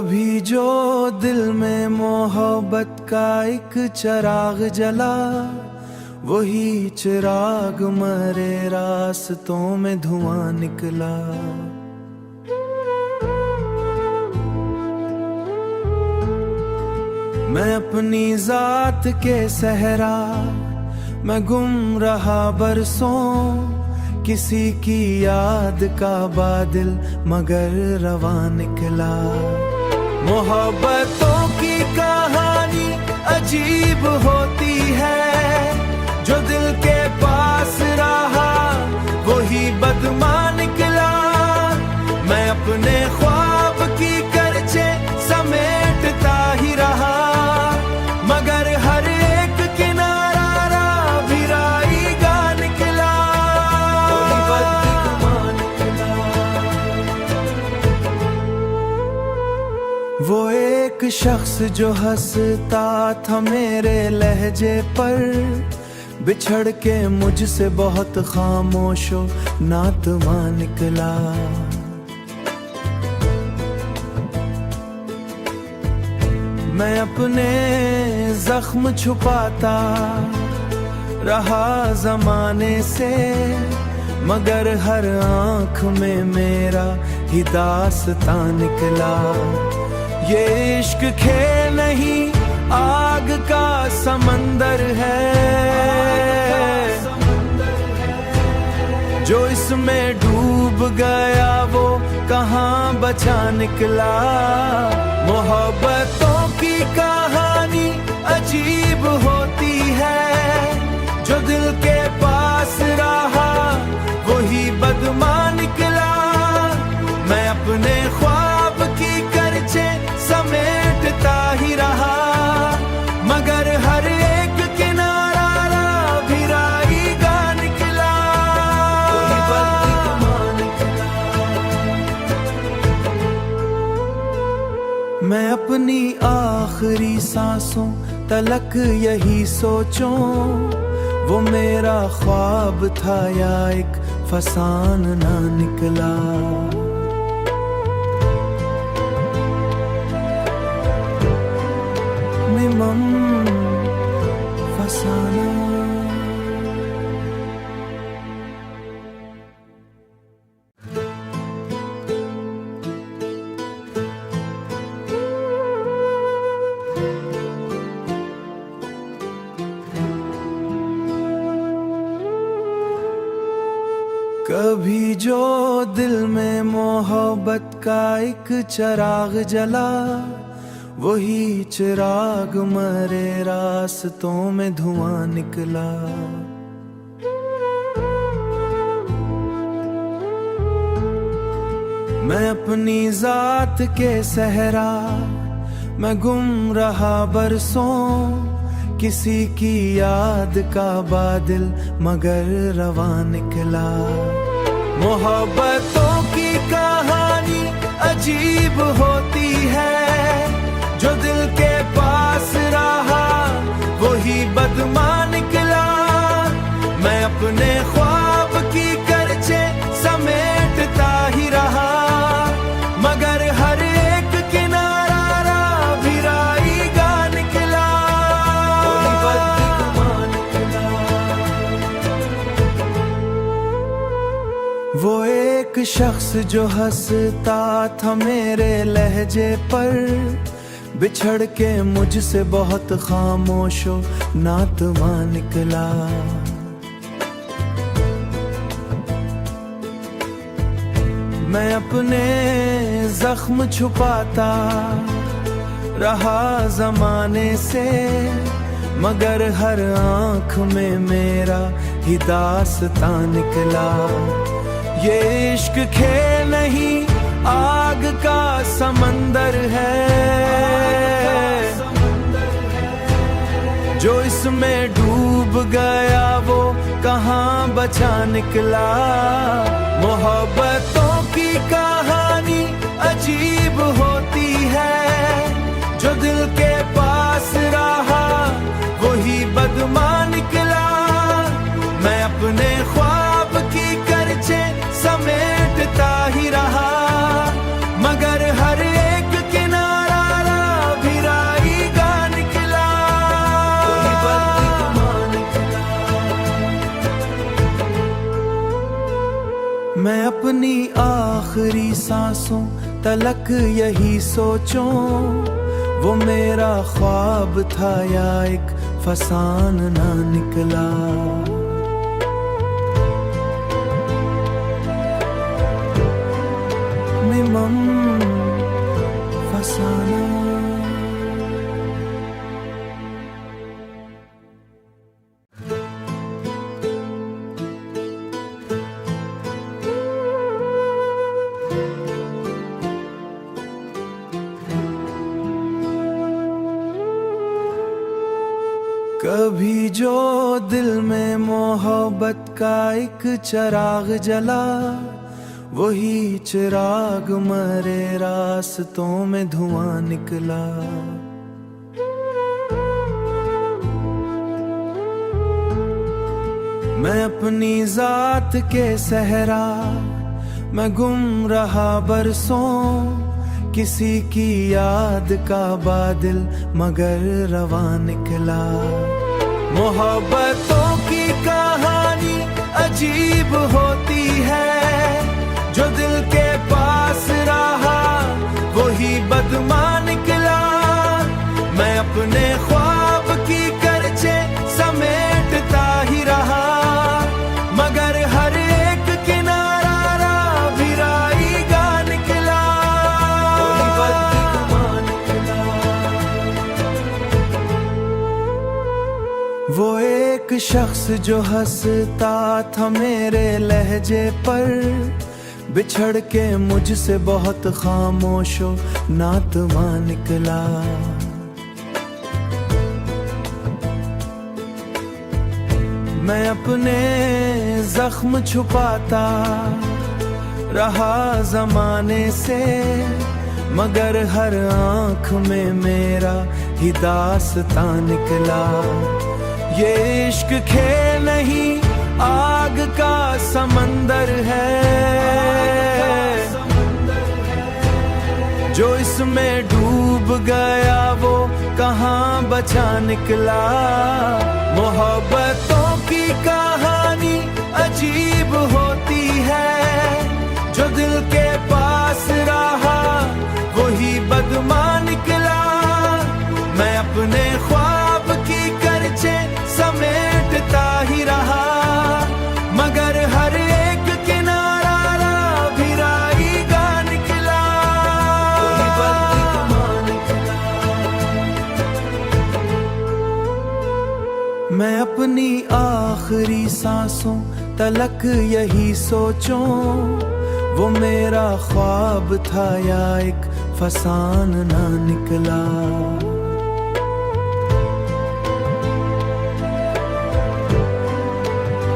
कभी जो दिल में मोहब्बत का एक चिराग जला, वही चिराग मरे रास्तों में धुआं निकला। मैं अपनी जात के सहरा मैं गुम रहा बरसों, किसी की याद का बादल मगर रवा निकला। मोहब्बतों की कहानी अजीब होती है, जो दिल के पास रहा वही बदमा निकला। मैं अपने ख्वाब की करचे समेटता ही रहा, मगर हर एक किनारा भिराईगा निकला। वो एक शख्स जो हंसता था मेरे लहजे पर, बिछड़ के मुझसे बहुत खामोशो नातवा निकला। मैं अपने जख्म छुपाता रहा जमाने से, मगर हर आंख में मेरा ही दास्तां निकला। ये इश्क खेल नहीं आग का समंदर है, जो इसमें डूब गया वो कहाँ बचा निकला। मोहब्बतों की कहानी अजीब होती है, जो दिल के पास रहा वही बदमा निकला। मैं अपने ख्वाब की करचे समेटता ही रहा, मगर हर एक किनारा भिराईगा निकला। मैं अपनी आखिरी सांसों तलक यही सोचूं, वो मेरा ख्वाब था या एक फसान ना निकला। मिमम फसाना। कभी जो दिल में मोहब्बत का एक चिराग जला, वही चिराग मरे रास्तों में धुआं निकला। मैं अपनी जात के सहरा मैं गुम रहा बरसों, किसी की याद का बादल मगर रवा निकला। मोहब्बतों की कहानी अजीब होती है, जो दिल के पास रहा वही बदमा निकला। मैं अपने ख्वाब की करचे समेटता ही रहा, मगर हर एक किनारा भिराईगा निकला। वो एक शख्स जो हंसता था मेरे लहजे पर, बिछड़ के मुझसे बहुत खामोशो नातवा निकला। मैं अपने जख्म छुपाता रहा जमाने से, मगर हर आंख में मेरा ही दास्तां निकला। ये इश्क खेल नहीं आग का समंदर है, जो इसमें डूब गया वो कहाँ बचा निकला। मोहब्बतों की कहानी अजीब होती है, जो दिल के पास रहा वही बदमा निकला। मैं अपने ख्वाब की करचे समेटता ही रहा, मगर हर एक किनारा सांसों तलक यही सोचूं, वो मेरा ख्वाब था या एक फसान ना निकला। मिमम फसाना। कभी जो दिल में मोहब्बत का एक चिराग जला, वही चिराग मरे रास्तों में धुआं निकला। मैं अपनी जात के सहरा मैं गुम रहा बरसों, किसी की याद का बादल मगर रवा निकला। मोहब्बतों की कहानी अजीब होती है, जो दिल के पास रहा वही बदमा निकला। मैं अपने ख्वाब की करचे समेटता ही रहा, मगर हर एक किनारा राहीगा निकला। वो एक शख्स जो हंसता था मेरे लहजे पर, बिछड़ के मुझसे बहुत खामोशो नातवा निकला। मैं अपने जख्म छुपाता रहा जमाने से, मगर हर आंख में मेरा ही दास्तां निकला। ये इश्क खेल नहीं आग का समंदर है, जो इसमें डूब गया वो कहाँ बचा निकला। मोहब्बतों की कहानी अजीब होती है, जो दिल के पास रहा वही बदमा निकला। मैं अपने ख्वाब की करचे समेटता ही रहा, मगर हर एक किनारा राहीगा निकला। मैं अपनी आखिरी सांसों तलक यही सोचूं, वो मेरा ख्वाब था या एक फसान ना निकला।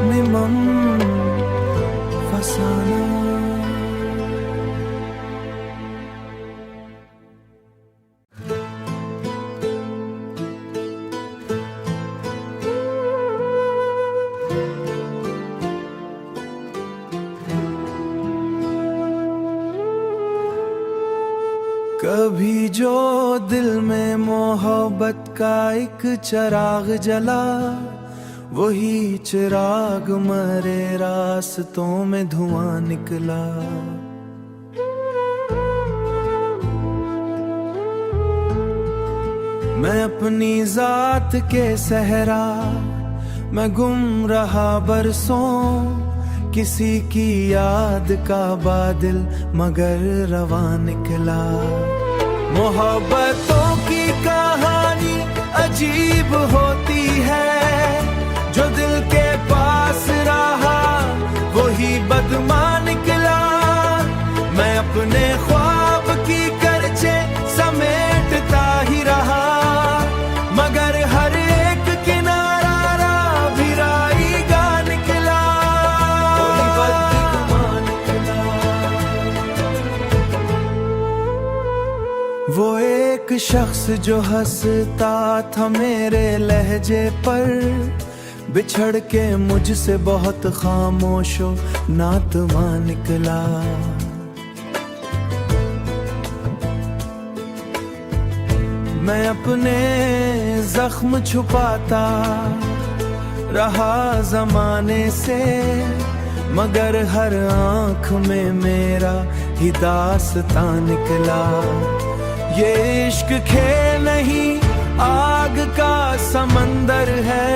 मिमम फसाना। कभी जो दिल में मोहब्बत का एक चिराग जला, वही चिराग मरे रास्तों में धुआं निकला। मैं अपनी जात के सहरा मैं गुम रहा बरसों, किसी की याद का बादल मगर रवा निकला। मोहब्बतों की कहानी अजीब होती है, जो दिल के पास रहा वही बदमा निकला। मैं अपने ख्वाब की करचे समेटता ही रहा, मगर हर एक किनारा राहीगा निकला। वो एक शख्स जो हंसता था मेरे लहजे पर, बिछड़ के मुझसे बहुत खामोशो नातवा निकला। मैं अपने जख्म छुपाता रहा जमाने से, मगर हर आंख में मेरा ही दास्तां निकला। ये इश्क खेल नहीं आग का समंदर है,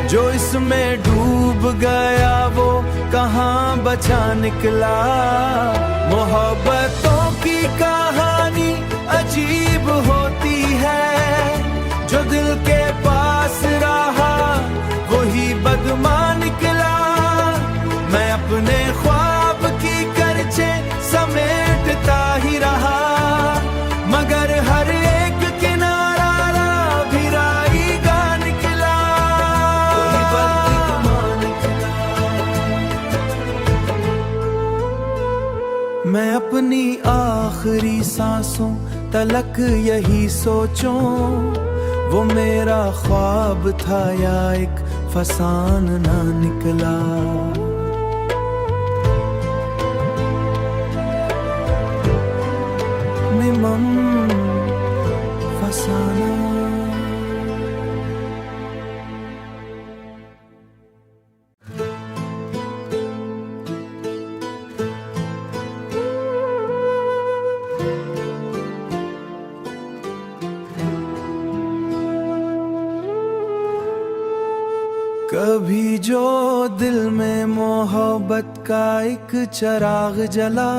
जो इसमें डूब गया वो कहाँ बचा निकला। मोहब्बतों की कहानी अजीब होती है, जो दिल के पास रहा वही बदमा निकला। मैं अपने ख्वाब की करचे समेटता ही रहा, मगर हर एक किनारा भिराईगा निकला। मैं अपनी आखिरी सांसों तलक यही सोचूं, वो मेरा ख्वाब था या एक फसान ना निकला। मिमम फसाना। कभी जो दिल में मोहब्बत का एक चिराग जला,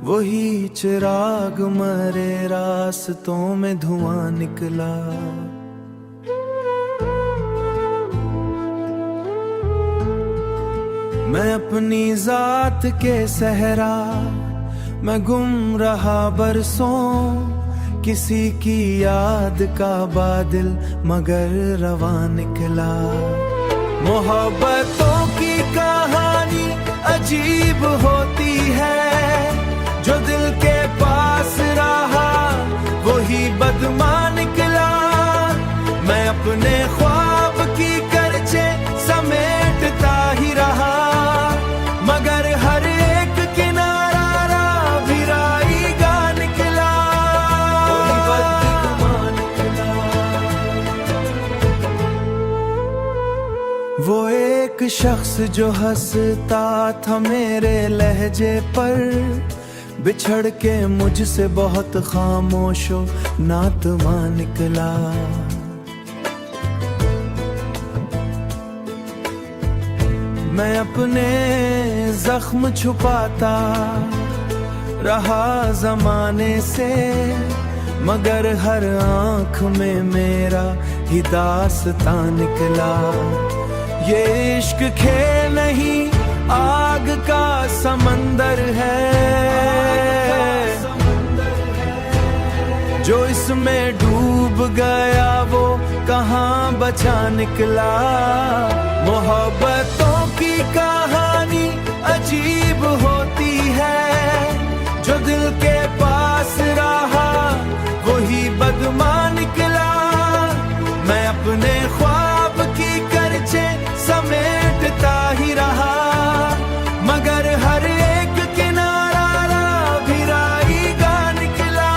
वही चिराग मरे रास्तों में धुआं निकला। मैं अपनी जात के सहरा मैं गुम रहा बरसों, किसी की याद का बादल मगर रवा निकला। मोहब्बतों की कहानी अजीब होती है, जो दिल के पास रहा वही बदमा निकला। मैं अपने ख्वाब की करचे समेटता ही रहा, मगर हर एक किनारा भिराईगा निकला। वो एक शख्स जो हंसता था मेरे लहजे पर, बिछड़ के मुझसे बहुत खामोशो नातमा निकला। मैं अपने जख्म छुपाता रहा जमाने से, मगर हर आंख में मेरा ही दास्तां निकला। ये इश्क खेल नहीं आग का समंदर है, जो इसमें डूब गया वो कहाँ बचा निकला। मोहब्बतों की कहानी अजीब होती है, जो दिल के पास रहा वही बदमा निकला। मैं अपने ख्वाब की करचे समेटता ही रहा, मगर हर एक किनारा भिराईगा निकला।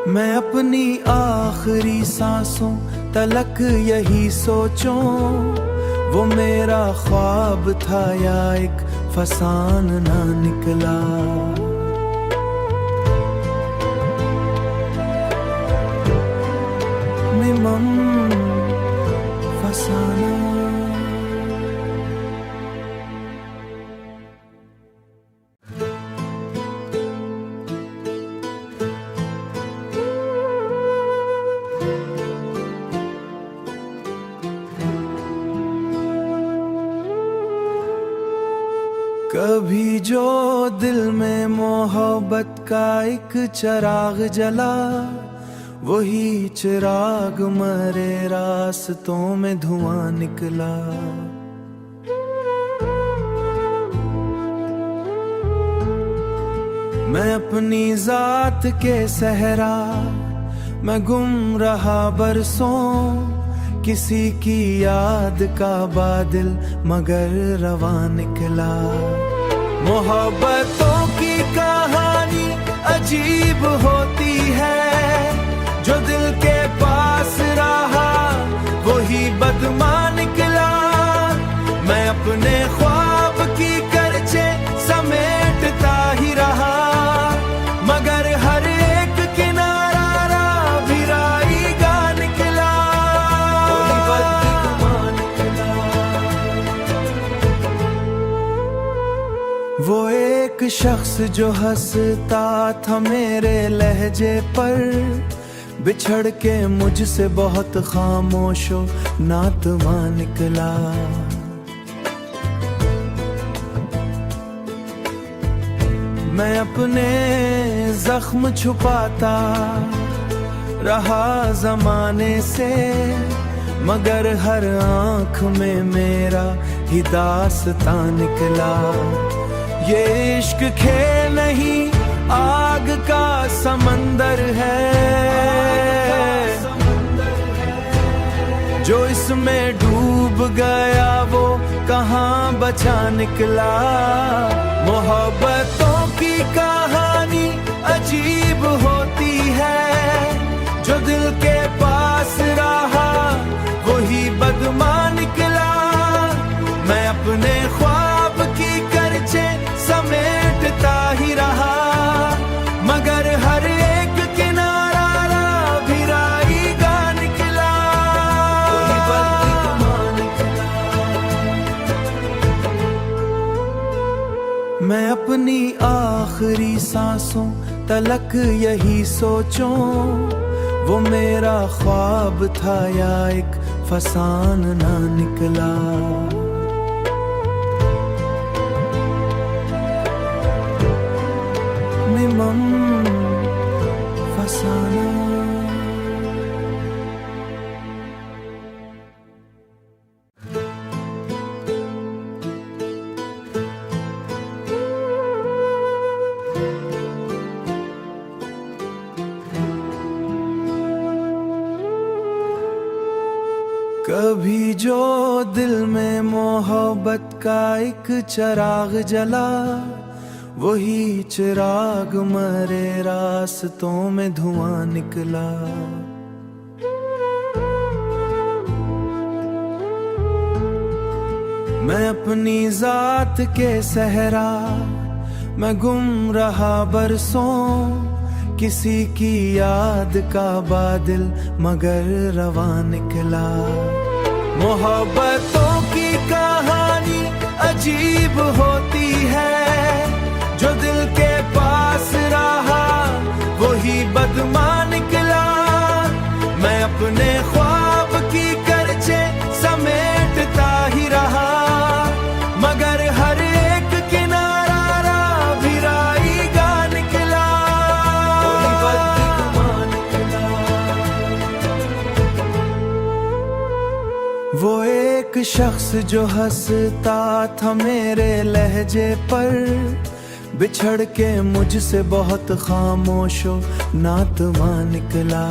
मैं अपनी आखिरी सांसों तलक यही सोचूं, वो मेरा ख्वाब था या एक फसान ना निकला। मिमम फसाना। कभी जो दिल में मोहब्बत का एक चिराग जला, वही चिराग मरे रास्तों में धुआं निकला। मैं अपनी जात के सहरा मैं गुम रहा बरसों, किसी की याद का बादल मगर रवा निकला। मोहब्बतों की कहानी अजीब होती है, जो दिल के पास रहा वही बदमा निकला। मैं अपने ख्वाब की करचे समेटता ही रहा, मगर हर एक किनारा रावीराईगा निकला। वो एक शख्स जो हंसता था मेरे लहजे पर, बिछड़ के मुझसे बहुत खामोशो नातमा निकला। मैं अपने जख्म छुपाता रहा जमाने से, मगर हर आंख में मेरा ही दास्तां निकला। ये इश्क खेल नहीं आग का समंदर है, जो इसमें डूब गया वो कहाँ बचा निकला। मोहब्बतों की कहानी अजीब होती है, जो दिल के पास रहा वही बदमा निकला। मैं अपने ख्वाब की करचे समेटता ही रहा, मगर हर एक किनारा रावीराईगा निकला। मैं अपनी आखिरी सांसों तलक यही सोचूं, वो मेरा ख्वाब था या एक फसान ना निकला। मिमम फसाना। कभी जो दिल में मोहब्बत का एक चिराग जला, वही चिराग मरे रास्तों में धुआं निकला। मैं अपनी जात के सहरा मैं गुम रहा बरसों, किसी की याद का बादल मगर रवा निकला। मोहब्बतों की कहानी अजीब होती है, जो दिल के पास रहा वही बदमा निकला। मैं अपने ख्वाब की करचे समेटता ही रहा, मगर हर एक किनारा रावीराईगा निकला। वो एक शख्स जो हंसता था मेरे लहजे पर, बिछड़ के मुझसे बहुत खामोशो नातमा निकला।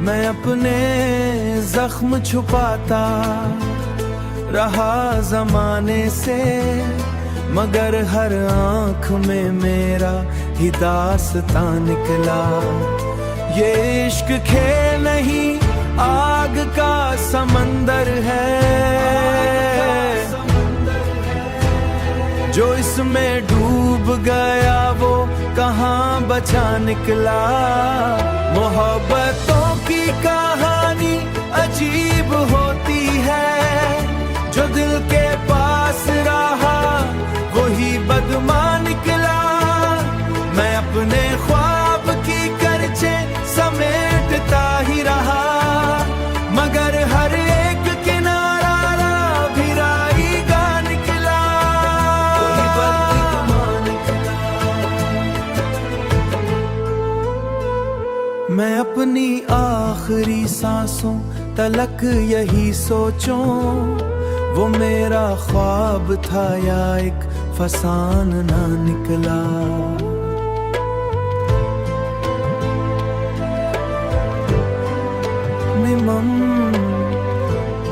मैं अपने जख्म छुपाता रहा जमाने से, मगर हर आंख में मेरा ही दास्तां निकला। ये इश्क खेल नहीं आग का समंदर है, जो इसमें डूब गया वो कहाँ बचा निकला। मोहब्बतों की कहानी अजीब होती है, जो दिल के पास रहा वही बदमा निकला। मैं अपने ख्वाब की करचे समेटता ही रहा, मगर हर एक किनारा रावीराईगा निकला। मैं अपनी आखिरी सांसों तलक यही सोचूं, वो मेरा ख्वाब था या एक फसान ना निकला। मिमम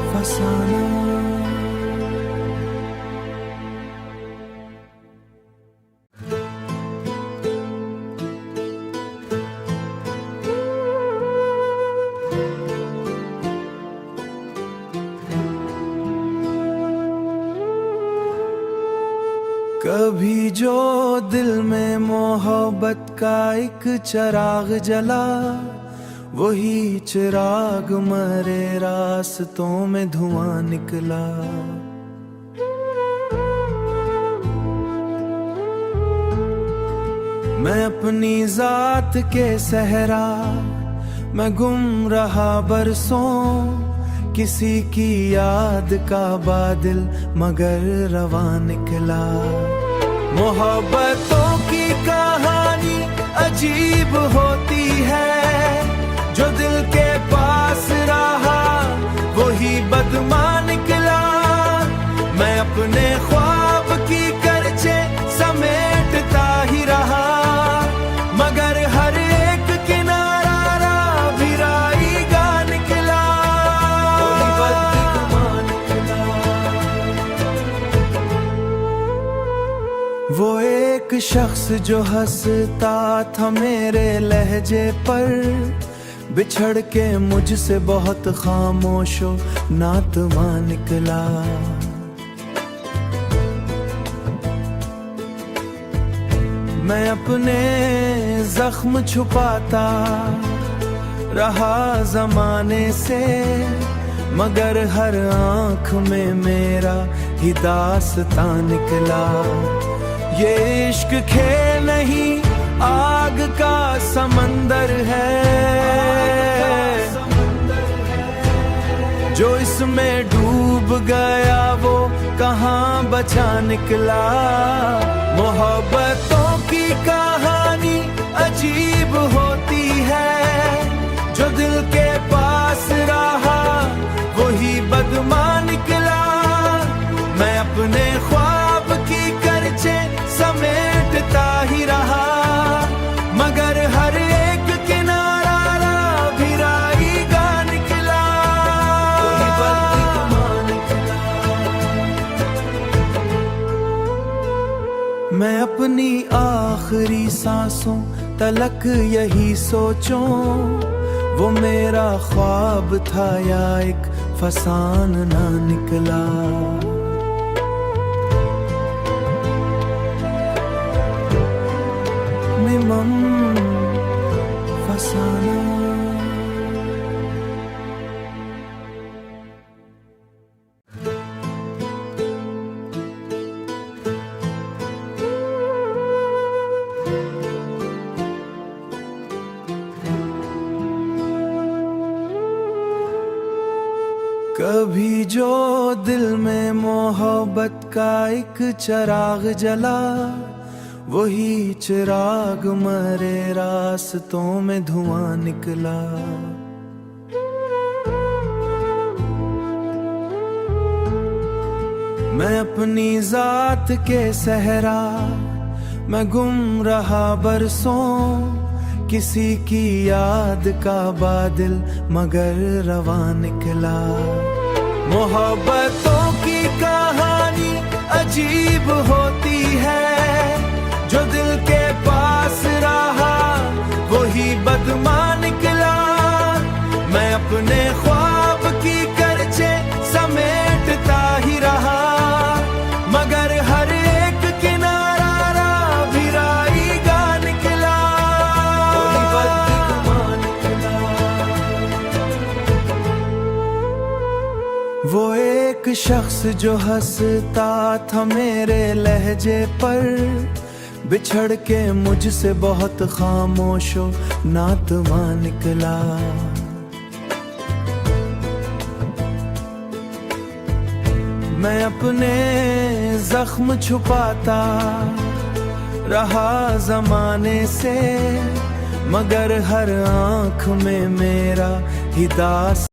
फसाना। कभी जो दिल में मोहब्बत का एक चिराग जला, वही चिराग मरे रास्तों में धुआं निकला। मैं अपनी जात के सहरा मैं गुम रहा बरसों, किसी की याद का बादल मगर रवा निकला। मोहब्बतों की कहानी अजीब होती है, जो दिल के पास रहा वही बदमा निकला। मैं अपने ख्वाब की करचे समेटता ही रहा, मगर हर एक किनारा भी राईगा निकला। वो एक शख्स जो हंसता था मेरे लहजे पर, बिछड़ के मुझसे बहुत खामोशो नातवा निकला। मैं अपने जख्म छुपाता रहा जमाने से, मगर हर आंख में मेरा ही दास्तां निकला। ये इश्क खेल नहीं आग का समंदर है, जो इसमें डूब गया वो कहाँ बचा निकला। मोहब्बतों की कहानी अजीब होती है, जो दिल के पास रहा वही बदमा निकला। मैं अपने ख्वाब की करचे समेटता ही रहा, मगर हर एक किनारा भी राईगा निकला। मैं अपनी आखिरी सांसों तलक यही सोचूं, वो मेरा ख्वाब था या एक फसान ना निकला। मिमम फसाना। कभी जो दिल में मोहब्बत का एक चिराग जला, वही चिराग मरे रास्तों में धुआं निकला। मैं अपनी जात के सहरा मैं गुम रहा बरसों, किसी की याद का बादल मगर रवा निकला। मोहब्बतों की कहानी अजीब होती है, जो दिल के पास रहा वही बदमा निकला। मैं अपने ख्वाब की करचे समेटता ही रहा, मगर हर एक किनारा भी राईगा निकला। वो एक शख्स जो हंसता था मेरे लहजे पर, बिछड़ के मुझसे बहुत खामोशो नातवा निकला। मैं अपने जख्म छुपाता रहा जमाने से, मगर हर आंख में मेरा ही दास